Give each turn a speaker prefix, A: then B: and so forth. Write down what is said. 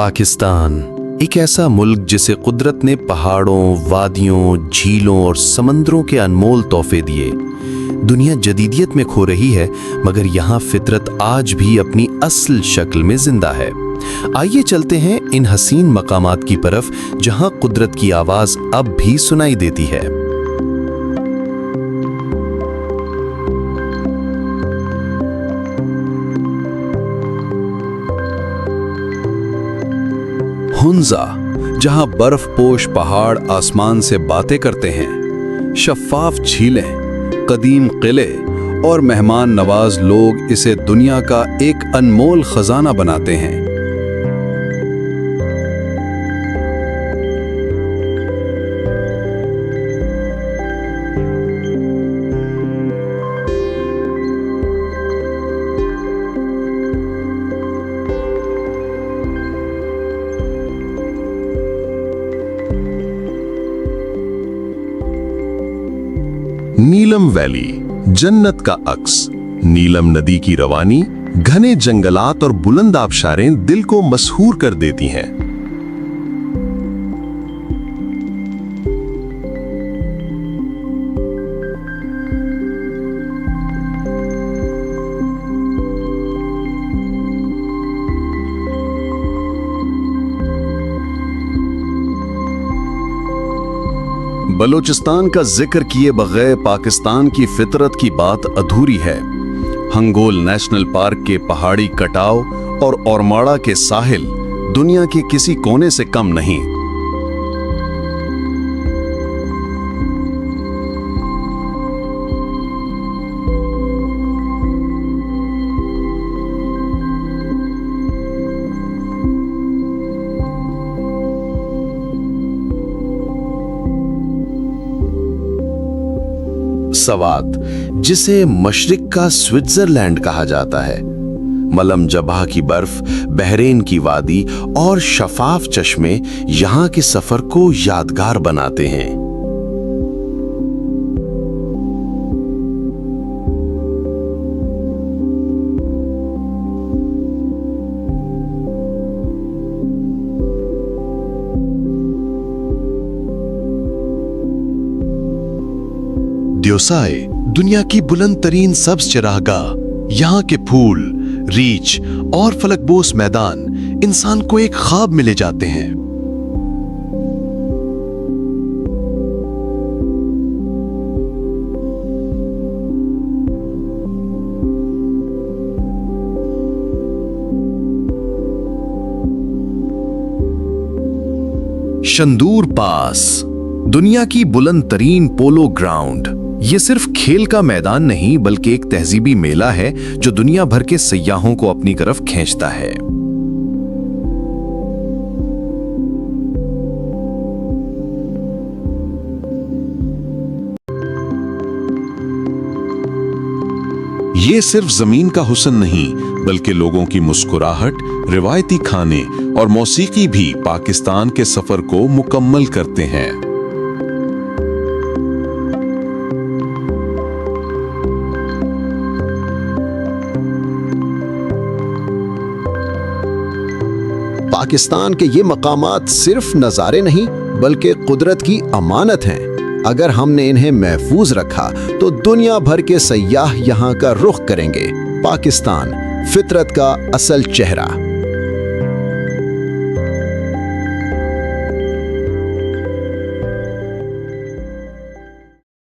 A: पाकिस्तान एक ऐसा मुल्क जिसे कुदरत ने पहाड़ों, वादियों, झीलों और समंदरों के अनमोल तोहफे दिए। दुनिया जदीदियत में खो रही है, मगर यहाँ फितरत आज भी अपनी असल शक्ल में जिंदा है। आइए चलते हैं इन हसीन मकामात की तरफ, जहाँ कुदरत की आवाज अब भी सुनाई देती है। हुंजा, जहां बर्फपोश पहाड़ आसमान से बातें करते हैं, शफ्फाफ झीलें, कदीम किले और मेहमान नवाज लोग इसे दुनिया का एक अनमोल खजाना बनाते हैं। नीलम वैली, जन्नत का अक्स। नीलम नदी की रवानी, घने जंगलात और बुलंद आबशारें दिल को मसहूर कर देती हैं। बलूचिस्तान का जिक्र किए बगैर पाकिस्तान की फितरत की बात अधूरी है। हंगोल नेशनल पार्क के पहाड़ी कटाव और औरमाड़ा के साहिल दुनिया के किसी कोने से कम नहीं। सवात, जिसे मशरिक का स्विट्जरलैंड कहा जाता है, मलम जबाह की बर्फ, बहरेन की वादी और शफाफ चश्मे यहां के सफर को यादगार बनाते हैं। द्योसाई, दुनिया की बुलंद तरीन सब्ज चरागाह। यहाँ के फूल, रीछ और फलकबोस मैदान इंसान को एक ख्वाब में ले जाते हैं। शंदूर पास, दुनिया की बुलंद तरीन पोलो ग्राउंड। ये सिर्फ खेल का मैदान नहीं, बल्कि एक तहजीबी मेला है जो दुनिया भर के सयाहों को अपनी तरफ खींचता है। ये सिर्फ जमीन का हुस्न नहीं, बल्कि लोगों की मुस्कुराहट, रिवायती खाने और मौसीकी भी पाकिस्तान के सफर को मुकम्मल करते हैं।
B: पाकिस्तान के ये मकामात सिर्फ नज़ारे नहीं, बल्कि कुदरत की अमानत हैं। अगर हमने इन्हें महफूज रखा तो दुनिया भर के सयाह यहाँ का रुख करेंगे। पाकिस्तान, फितरत का असल चेहरा।